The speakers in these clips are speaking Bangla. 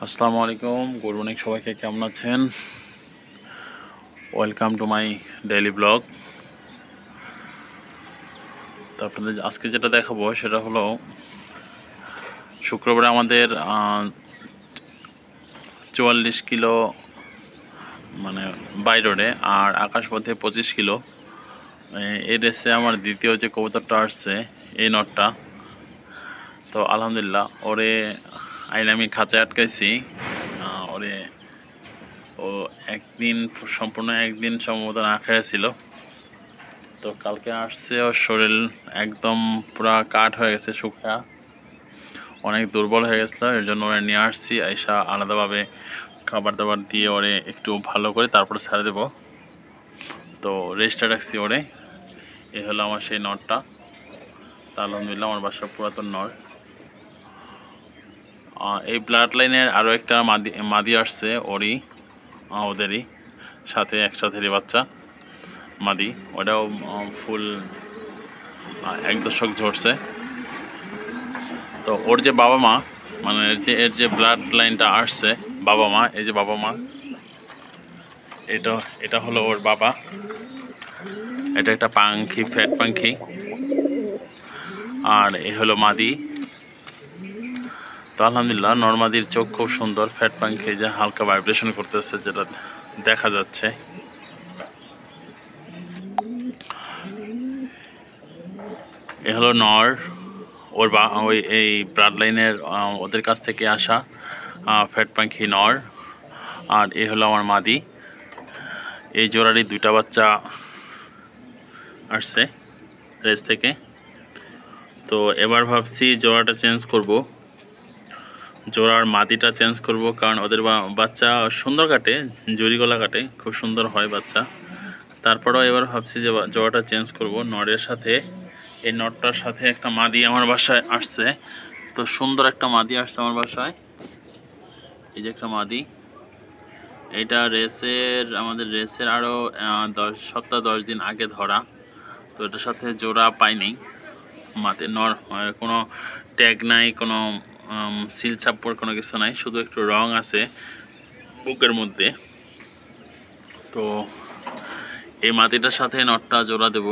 আসসালামু আলাইকুম, গুড মর্নিং সবাইকে। কেমন আছেন? Welcome to my daily blog. তো আপনাদের আজকে যেটা দেখাবো সেটা হলো শুক্রবারে আমাদের 44 কিলো মানে বাই রোডে আর আকাশপথে 25 কিলো। এই রেসে আমার দ্বিতীয় যে কবুতরটা আসছে এই নটটা, তো আলহামদুলিল্লাহ ওরে আইন আমি খাঁচায় আটকাইছি। ওরে ও সম্পূর্ণ একদিন সম্ভবত না খেয়েছিল। তো কালকে আসছে, ওর শরীর একদম পুরা কাঠ হয়ে গেছে, শুকনা, অনেক দুর্বল হয়ে গেছিলো। এর জন্য ওরে নিয়ে আসছি, আইসা আলাদাভাবে খাবার দাবার দিয়ে ওরে একটু ভালো করে তারপরে ছেড়ে দেবো। তো রেস্টে রাখছি ওরে। এ হলো আমার সেই নটটা। তা আলহামদুলিল্লাহ আমার বাসার পুরাতন নর। এই ব্লাড লাইনের আরও একটা মাদি আসছে ওরই, ওদেরই সাথে একসাথেরই বাচ্চা মাদি। ওটাও ফুল 1 দশক ঝরছে। তো ওর যে বাবা মা, মানে এর যে ব্লাড লাইনটা আসছে, বাবা মা, এই যে বাবা মা, এটা হলো ওর বাবা। এটা একটা পাখি, ফ্যাট পাখি। আর এ হলো মাদি। তো আলহামদুলিল্লাহ নরমাদির চোখ খুব সুন্দর, ফ্যাট পাখি যে হালকা ভাইব্রেশন করতেছে যেটা দেখা যাচ্ছে। এ হলো নর, ওই এই ব্লাড লাইনের ওদের কাছ থেকে আসা ফ্যাট পাখি নর। আর এ হলো আমার মাদি। এই জোড়ারই 2টা বাচ্চা আসছে রেস থেকে। তো এবার ভাবছি জোড়াটা চেঞ্জ করব, জোড়ার মাদিটা চেঞ্জ করব, কারণ ওদের বাচ্চা সুন্দর কাটে, জুড়ি গলা কাটে, খুব সুন্দর হয় বাচ্চা। তারপরেও এবার ভাবছি যে জোড়াটা চেঞ্জ করব নরের সাথে। এই নটটার সাথে একটা মাদি আমার বাসায় আসছে। তো সুন্দর একটা মাদি আসছে আমার বাসায়, এই যে একটা মাদি। এটা আমাদের রেসের আরও 10 সপ্তাহ 10 দিন আগে ধরা। তো এটার সাথে জোড়া পাইনি, মাতে কোনো ট্যাগ নাই, কোনো সিল চাপ্পর কোনো কিছু নাই, শুধু একটু রং আছে বুকের মধ্যে। তো এই মাটিটার সাথে নটটা জোড়া দেব।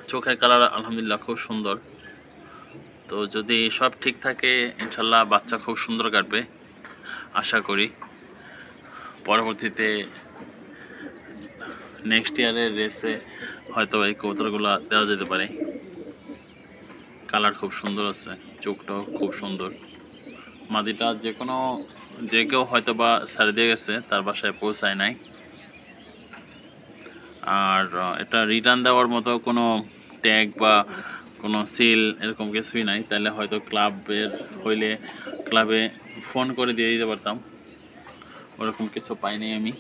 চোখের কালার আলহামদুলিল্লাহ খুব সুন্দর। তো যদি সব ঠিক থাকে ইনশাল্লাহ বাচ্চা খুব সুন্দর কাটবে আশা করি। পরবর্তীতে নেক্সট ইয়ারের রেসে হয়তো এই কবুতরগুলো দেওয়া যেতে পারে। কালার খুব সুন্দর আছে, চোখটাও খুব সুন্দর। মাদিটা যে কেউ হয়তো বা ছেড়ে দিয়ে গেছে, তার বাসায় পৌঁছায় নাই। আর এটা রিটার্ন দেওয়ার মতো কোনো ট্যাগ বা কোনো সিল এরকম কিছুই নাই, তাহলে হয়তো ক্লাবের হইলে ক্লাবে ফোন করে দিয়ে দিতে পারতাম। ওরকম কিছু পাইনি আমি।